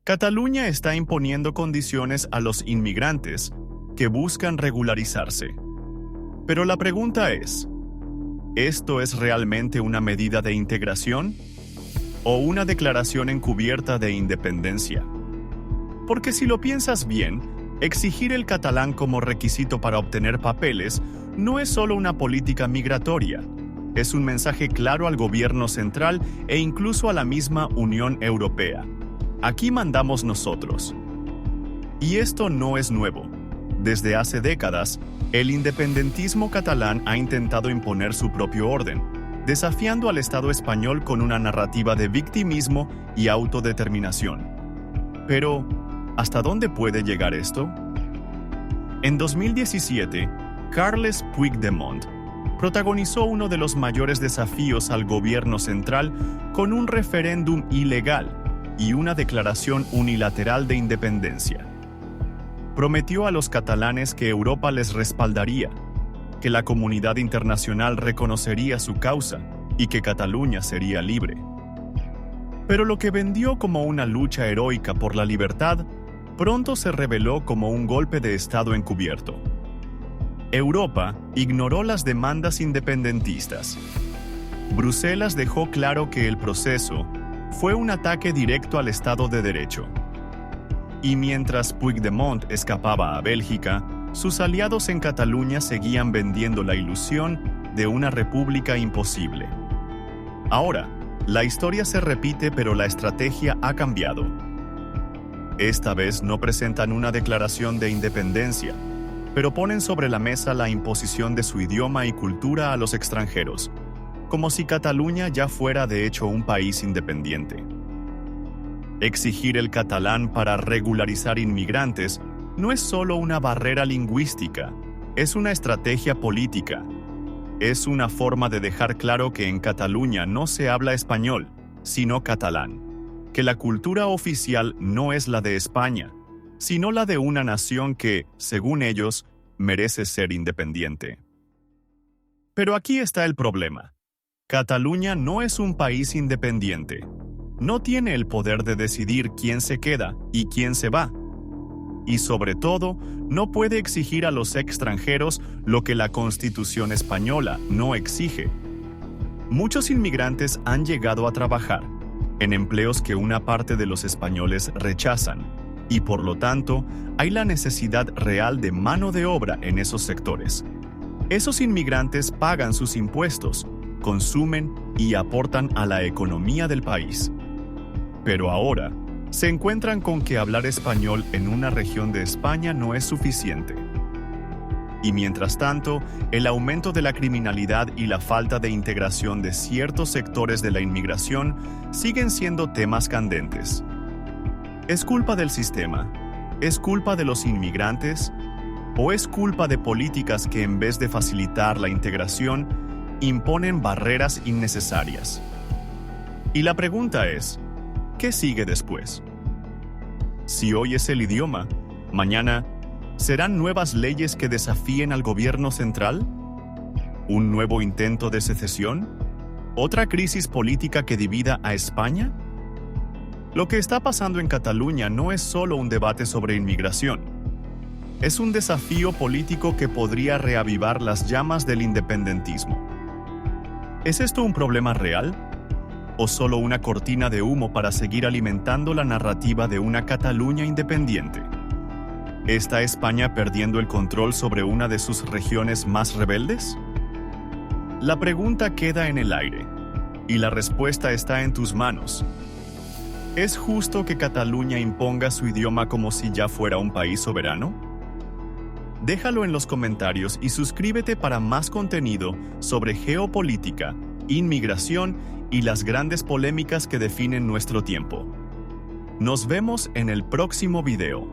Cataluña está imponiendo condiciones a los inmigrantes que buscan regularizarse. Pero la pregunta es, ¿esto es realmente una medida de integración o una declaración encubierta de independencia? Porque si lo piensas bien, exigir el catalán como requisito para obtener papeles no es solo una política migratoria, es un mensaje claro al gobierno central e incluso a la misma Unión Europea. Aquí mandamos nosotros. Y esto no es nuevo. Desde hace décadas, el independentismo catalán ha intentado imponer su propio orden, desafiando al Estado español con una narrativa de victimismo y autodeterminación. Pero, ¿hasta dónde puede llegar esto? En 2017, Carles Puigdemont protagonizó uno de los mayores desafíos al gobierno central con un referéndum ilegal y una declaración unilateral de independencia. Prometió a los catalanes que Europa les respaldaría, que la comunidad internacional reconocería su causa y que Cataluña sería libre. Pero lo que vendió como una lucha heroica por la libertad, pronto se reveló como un golpe de Estado encubierto. Europa ignoró las demandas independentistas. Bruselas dejó claro que el proceso fue un ataque directo al Estado de Derecho. Y mientras Puigdemont escapaba a Bélgica, sus aliados en Cataluña seguían vendiendo la ilusión de una república imposible. Ahora, la historia se repite, pero la estrategia ha cambiado. Esta vez no presentan una declaración de independencia, pero ponen sobre la mesa la imposición de su idioma y cultura a los extranjeros, como si Cataluña ya fuera de hecho un país independiente. Exigir el catalán para regularizar inmigrantes no es solo una barrera lingüística, es una estrategia política. Es una forma de dejar claro que en Cataluña no se habla español, sino catalán, que la cultura oficial no es la de España, sino la de una nación que, según ellos, merece ser independiente. Pero aquí está el problema. Cataluña no es un país independiente. No tiene el poder de decidir quién se queda y quién se va. Y sobre todo, no puede exigir a los extranjeros lo que la Constitución española no exige. Muchos inmigrantes han llegado a trabajar en empleos que una parte de los españoles rechazan, y por lo tanto, hay la necesidad real de mano de obra en esos sectores. Esos inmigrantes pagan sus impuestos, consumen y aportan a la economía del país. Pero ahora, se encuentran con que hablar español en una región de España no es suficiente. Y mientras tanto, el aumento de la criminalidad y la falta de integración de ciertos sectores de la inmigración siguen siendo temas candentes. ¿Es culpa del sistema? ¿Es culpa de los inmigrantes? ¿O es culpa de políticas que en vez de facilitar la integración, imponen barreras innecesarias? Y la pregunta es, ¿qué sigue después? Si hoy es el idioma, mañana, ¿serán nuevas leyes que desafíen al gobierno central? ¿Un nuevo intento de secesión? ¿Otra crisis política que divida a España? Lo que está pasando en Cataluña no es solo un debate sobre inmigración. Es un desafío político que podría reavivar las llamas del independentismo. ¿Es esto un problema real? ¿O solo una cortina de humo para seguir alimentando la narrativa de una Cataluña independiente? ¿Está España perdiendo el control sobre una de sus regiones más rebeldes? La pregunta queda en el aire, y la respuesta está en tus manos. ¿Es justo que Cataluña imponga su idioma como si ya fuera un país soberano? Déjalo en los comentarios y suscríbete para más contenido sobre geopolítica, inmigración y las grandes polémicas que definen nuestro tiempo. Nos vemos en el próximo video.